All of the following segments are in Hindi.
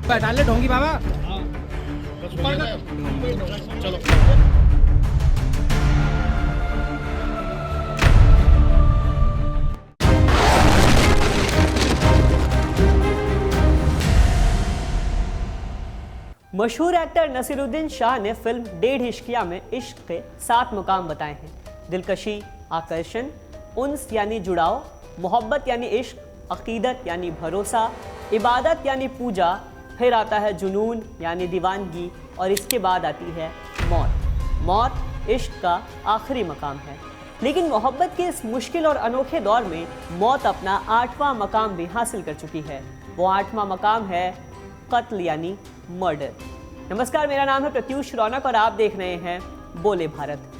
बैठा ले ढोंगी बाबा। चलो मशहूर एक्टर नसीरुद्दीन शाह ने फिल्म डेढ़ इश्किया में इश्क के 7 मुकाम बताए हैं। दिलकशी, आकर्षण, उन्स यानी जुड़ाव, मोहब्बत यानी इश्क, अकीदत यानी भरोसा, इबादत यानी पूजा, फिर आता है जुनून यानी दीवानगी और इसके बाद आती है मौत। मौत इश्क का आखिरी मकाम है। लेकिन मोहब्बत के इस मुश्किल और अनोखे दौर में मौत अपना 8वां मकाम भी हासिल कर चुकी है। वो 8वां मकाम है कत्ल यानी मर्डर। नमस्कार, मेरा नाम है प्रत्युष रौनक और आप देख रहे हैं बोले भारत।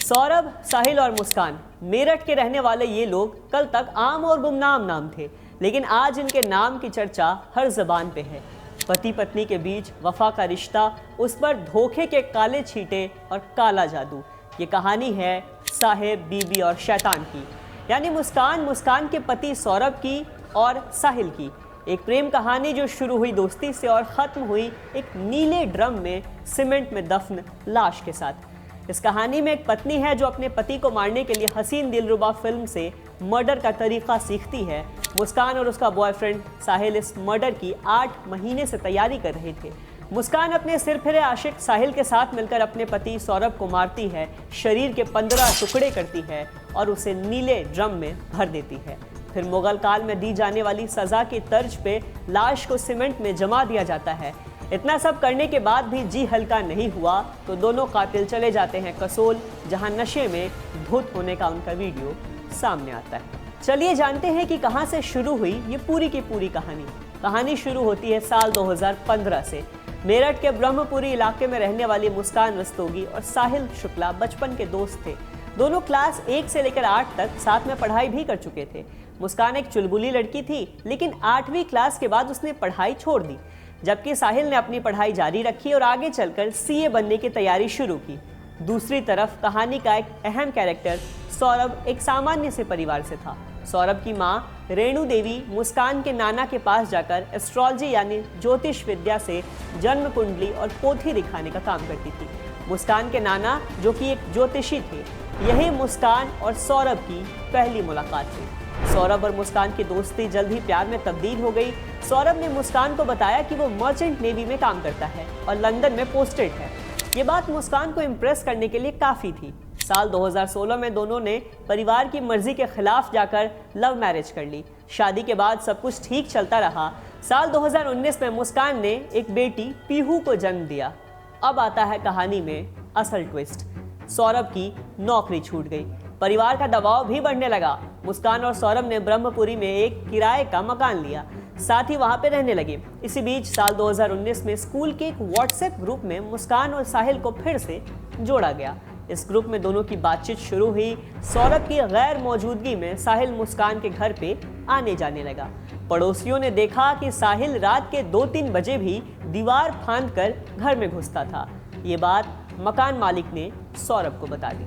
सौरभ, साहिल और मुस्कान, मेरठ के रहने वाले ये लोग कल तक आम और गुमनाम नाम थे, लेकिन आज इनके नाम की चर्चा हर जबान पे है। पति पत्नी के बीच वफा का रिश्ता, उस पर धोखे के काले छींटे और काला जादू। ये कहानी है साहिब, बीबी और शैतान की, यानी मुस्कान के पति सौरभ की और साहिल की। एक प्रेम कहानी जो शुरू हुई दोस्ती से और ख़त्म हुई एक नीले ड्रम में सीमेंट में दफन लाश के साथ। इस कहानी में एक पत्नी है जो अपने पति को मारने के लिए हसीन दिलरुबा फिल्म से मर्डर का तरीका सीखती है। मुस्कान और उसका बॉयफ्रेंड साहिल इस मर्डर की 8 महीने से तैयारी कर रहे थे। मुस्कान अपने सिर फिरे आशिक साहिल के साथ मिलकर अपने पति सौरभ को मारती है, शरीर के 15 टुकड़े करती है और उसे नीले ड्रम में भर देती है। फिर मुगल काल में दी जाने वाली सज़ा की तर्ज पे लाश को सीमेंट में जमा दिया जाता है। इतना सब करने के बाद भी जी हल्का नहीं हुआ तो दोनों कातिल चले जाते हैं कसोल, जहां नशे में धुत होने का उनका वीडियो सामने आता है। चलिए जानते हैं कि कहां से शुरू हुई ये पूरी की पूरी कहानी। कहानी शुरू होती है साल 2015 से। मेरठ के ब्रह्मपुरी इलाके में रहने वाली मुस्कान रस्तोगी और साहिल शुक्ला बचपन के दोस्त थे। दोनों क्लास 1 से लेकर 8 तक साथ में पढ़ाई भी कर चुके थे। मुस्कान एक चुलबुली लड़की थी, लेकिन 8वीं क्लास के बाद उसने पढ़ाई छोड़ दी, जबकि साहिल ने अपनी पढ़ाई जारी रखी और आगे चलकर सीए बनने की तैयारी शुरू की। दूसरी तरफ कहानी का एक अहम कैरेक्टर सौरभ एक सामान्य से परिवार से था। सौरभ की मां रेणु देवी मुस्कान के नाना के पास जाकर एस्ट्रोलॉजी यानी ज्योतिष विद्या से जन्म कुंडली और पोथी दिखाने का काम करती थी। मुस्कान के नाना जो कि एक ज्योतिषी थे, यही मुस्कान और सौरभ की पहली मुलाकात थी। सौरभ और मुस्कान की दोस्ती जल्द ही प्यार में तब्दील हो गई। सौरभ ने मुस्कान को बताया कि वो मर्चेंट नेवी में काम करता है और लंदन में पोस्टेड है। ये बात मुस्कान को इम्प्रेस करने के लिए काफ़ी थी। साल 2016 में दोनों ने परिवार की मर्जी के खिलाफ जाकर लव मैरिज कर ली। शादी के बाद सब कुछ ठीक चलता रहा। साल 2019 में मुस्कान ने एक बेटी पीहू को जन्म दिया। अब आता है कहानी में असल ट्विस्ट। सौरभ की नौकरी छूट गई, परिवार का दबाव भी बढ़ने लगा। मुस्कान और सौरभ ने ब्रह्मपुरी में एक किराए का मकान लिया, साथ ही वहां पे रहने लगे। इसी बीच साल 2019 में स्कूल के एक व्हाट्सएप ग्रुप में मुस्कान और साहिल को फिर से जोड़ा गया। इस ग्रुप में दोनों की बातचीत शुरू हुई। सौरभ की गैर मौजूदगी में साहिल मुस्कान के घर पे आने जाने लगा। पड़ोसियों ने देखा कि साहिल रात के 2-3 बजे भी दीवार फांदकर घर में घुसता था। ये बात मकान मालिक ने सौरभ को बता दी।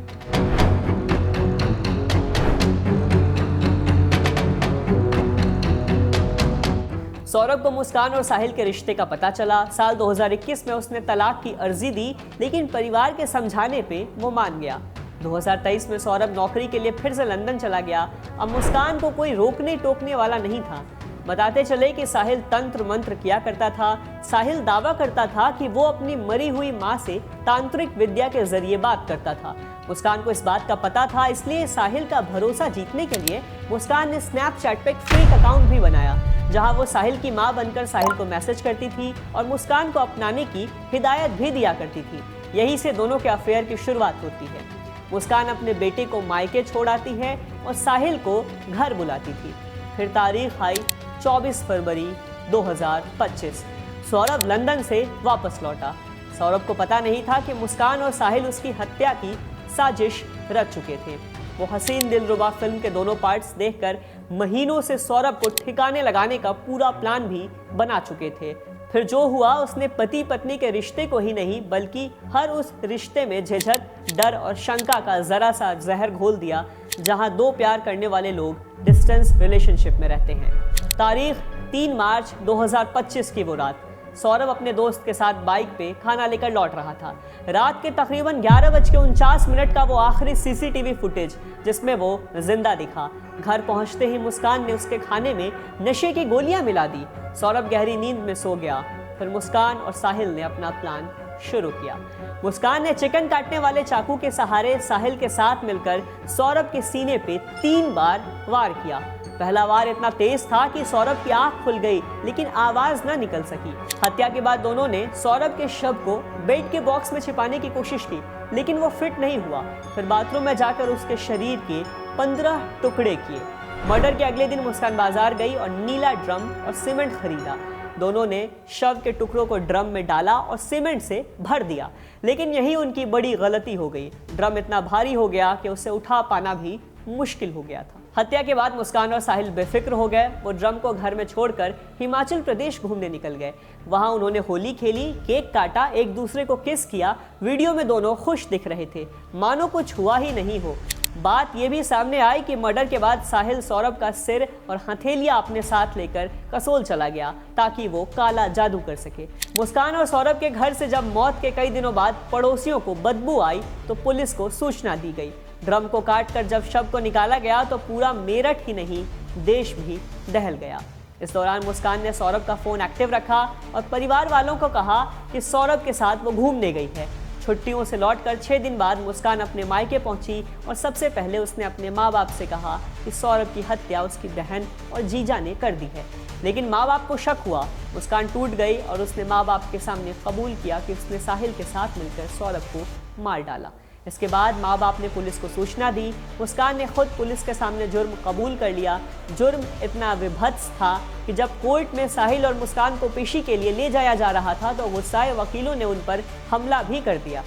सौरभ को मुस्कान और साहिल के रिश्ते का पता चला। साल 2021 में उसने तलाक की अर्जी दी, लेकिन परिवार के समझाने पे वो मान गया। 2023 में सौरभ नौकरी के लिए फिर से लंदन चला गया। अब मुस्कान को कोई रोकने टोकने वाला नहीं था। बताते चले कि साहिल तंत्र मंत्र किया करता था। साहिल दावा करता था कि वो अपनी मरी हुई मां से तांत्रिक विद्या के जरिए बात करता था। मुस्कान को इस बात का पता था, इसलिए साहिल का भरोसा जीतने के लिए मुस्कान ने स्नैपचैट पे एक फेक अकाउंट भी बनाया, जहां वो साहिल की मां बनकर साहिल को मैसेज करती थी और मुस्कान को अपनाने की हिदायत भी दिया करती थी। यही से दोनों के अफेयर की शुरुआत होती है। मुस्कान अपने बेटे को मायके छोड़ आती है और साहिल को घर बुलाती थी। फिर तारीख आई 24 फरवरी 2025। सौरभ लंदन से वापस लौटा। सौरभ को पता नहीं था कि मुस्कान और साहिल उसकी हत्या की साजिश रच चुके थे। वो हसीन दिलरुबा फिल्म के दोनों पार्ट्स देखकर महीनों से सौरभ को ठिकाने लगाने का पूरा प्लान भी बना चुके थे। फिर जो हुआ, उसने पति पत्नी के रिश्ते को ही नहीं बल्कि हर उस रिश्ते में झिझक, डर और शंका का जरा सा जहर घोल दिया, जहां दो प्यार करने वाले लोग डिस्टेंस रिलेशनशिप में रहते हैं। तारीख 3 मार्च 2025 की वो रात। सौरभ अपने दोस्त के साथ बाइक पे खाना लेकर लौट रहा था। रात के तकरीबन 11:49 का वो आखिरी सीसीटीवी फुटेज जिसमें वो जिंदा दिखा। घर पहुंचते ही मुस्कान ने उसके खाने में नशे की गोलियां मिला दी। सौरभ गहरी नींद में सो गया। फिर मुस्कान और साहिल ने अपना प्लान शुरू किया। मुस्कान ने चिकन काटने वाले चाकू के सहारे साहिल के साथ मिलकर सौरभ के सीने पे 3 बार वार किया। पहला वार इतना तेज था कि सौरभ की आंख खुल गई, लेकिन आवाज न निकल सकी। हत्या के बाद दोनों ने सौरभ के शव को बेड के बॉक्स में छिपाने की कोशिश की, लेकिन वो फिट नहीं हुआ। फिर बाथरूम में जाकर उसके शरीर के 15 टुकड़े किए। मर्डर के अगले दिन मुस्कान बाजार गई और नीला ड्रम और सीमेंट खरीदा। दोनों ने शव के टुकड़ों को ड्रम में डाला और सीमेंट से भर दिया, लेकिन यही उनकी बड़ी गलती हो गई। ड्रम इतना भारी हो गया कि उसे उठा पाना भी मुश्किल हो गया था। हत्या के बाद मुस्कान और साहिल बेफिक्र हो गए। वो ड्रम को घर में छोड़कर हिमाचल प्रदेश घूमने निकल गए। वहां उन्होंने होली खेली, केक काटा, एक दूसरे को किस किया। वीडियो में दोनों खुश दिख रहे थे, मानो कुछ हुआ ही नहीं हो। बात यह भी सामने आई कि मर्डर के बाद साहिल सौरभ का सिर और हथेलियां अपने साथ लेकर कसोल चला गया ताकि वो काला जादू कर सके। मुस्कान और सौरभ के घर से जब मौत के कई दिनों बाद पड़ोसियों को बदबू आई तो पुलिस को सूचना दी गई। ड्रम को काटकर जब शव को निकाला गया तो पूरा मेरठ ही नहीं, देश भी दहल गया। इस दौरान मुस्कान ने सौरभ का फोन एक्टिव रखा और परिवार वालों को कहा कि सौरभ के साथ वो घूमने गई है। छुट्टियों से लौटकर 6 दिन बाद मुस्कान अपने मायके पहुंची और सबसे पहले उसने अपने माँ बाप से कहा कि सौरभ की हत्या उसकी बहन और जीजा ने कर दी है। लेकिन माँ बाप को शक हुआ। मुस्कान टूट गई और उसने माँ बाप के सामने कबूल किया कि उसने साहिल के साथ मिलकर सौरभ को मार डाला। इसके बाद माँ बाप ने पुलिस को सूचना दी। मुस्कान ने खुद पुलिस के सामने जुर्म कबूल कर लिया। जुर्म इतना विभत्स था कि जब कोर्ट में साहिल और मुस्कान को पेशी के लिए ले जाया जा रहा था तो गुस्साए वकीलों ने उन पर हमला भी कर दिया।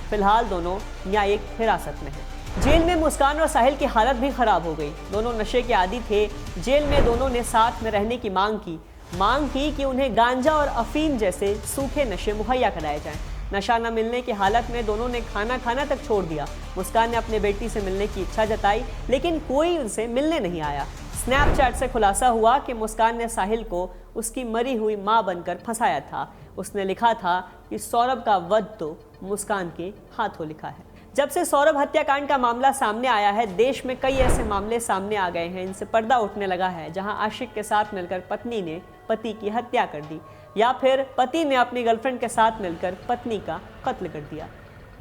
फिलहाल दोनों न्यायिक हिरासत में हैं। जेल में मुस्कान और साहिल की हालत भी खराब हो गई। दोनों नशे के आदी थे। जेल में दोनों ने साथ में रहने की मांग की कि उन्हें गांजा और अफीम जैसे सूखे नशे मुहैया कराए जाएं। नशा न मिलने की हालत में दोनों ने खाना खाना तक छोड़ दिया। मुस्कान ने अपने बेटी से मिलने की इच्छा जताई, लेकिन कोई उनसे मिलने नहीं आया। स्नैपचैट से खुलासा हुआ कि मुस्कान ने साहिल को उसकी मरी हुई मां बनकर फंसाया था। उसने लिखा था कि सौरभ का वध तो मुस्कान के हाथों लिखा है। जब से सौरभ हत्याकांड का मामला सामने आया है, देश में कई ऐसे मामले सामने आ गए हैं। इनसे पर्दा उठने लगा है, जहां आशिक के साथ मिलकर पत्नी ने पति की हत्या कर दी या फिर पति ने अपनी गर्लफ्रेंड के साथ मिलकर पत्नी का कत्ल कर दिया।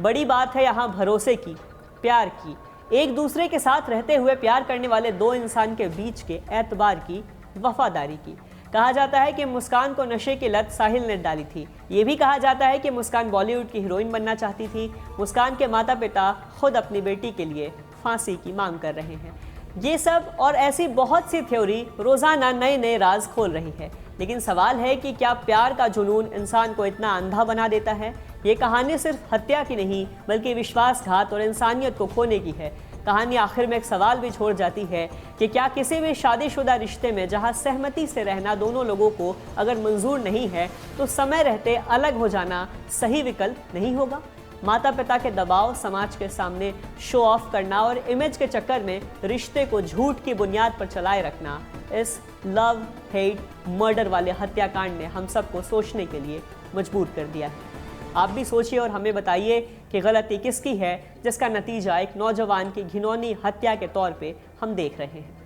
बड़ी बात है यहाँ भरोसे की, प्यार की, एक दूसरे के साथ रहते हुए प्यार करने वाले दो इंसान के बीच के एतबार की, वफादारी की। कहा जाता है कि मुस्कान को नशे की लत साहिल ने डाली थी। ये भी कहा जाता है कि मुस्कान बॉलीवुड की हीरोइन बनना चाहती थी। मुस्कान के माता पिता खुद अपनी बेटी के लिए फांसी की मांग कर रहे हैं। ये सब और ऐसी बहुत सी थ्योरी रोजाना नए नए राज खोल रही है। लेकिन सवाल है कि क्या प्यार का जुनून इंसान को इतना अंधा बना देता है? ये कहानी सिर्फ हत्या की नहीं बल्कि विश्वासघात और इंसानियत को खोने की है। कहानी आखिर में एक सवाल भी छोड़ जाती है कि क्या किसी भी शादीशुदा रिश्ते में जहां सहमति से रहना दोनों लोगों को अगर मंजूर नहीं है तो समय रहते अलग हो जाना सही विकल्प नहीं होगा? माता पिता के दबाव, समाज के सामने शो ऑफ करना और इमेज के चक्कर में रिश्ते को झूठ की बुनियाद पर चलाए रखना, इस लव हेट मर्डर वाले हत्याकांड ने हम सबको सोचने के लिए मजबूर कर दिया है। आप भी सोचिए और हमें बताइए कि गलती किसकी है जिसका नतीजा एक नौजवान की घिनौनी हत्या के तौर पे हम देख रहे हैं।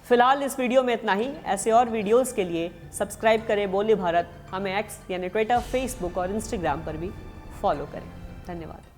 फिलहाल इस वीडियो में इतना ही। ऐसे और वीडियोस के लिए सब्सक्राइब करें बोली भारत। हमें एक्स यानी ट्विटर, फेसबुक और इंस्टाग्राम पर भी फॉलो करें। धन्यवाद।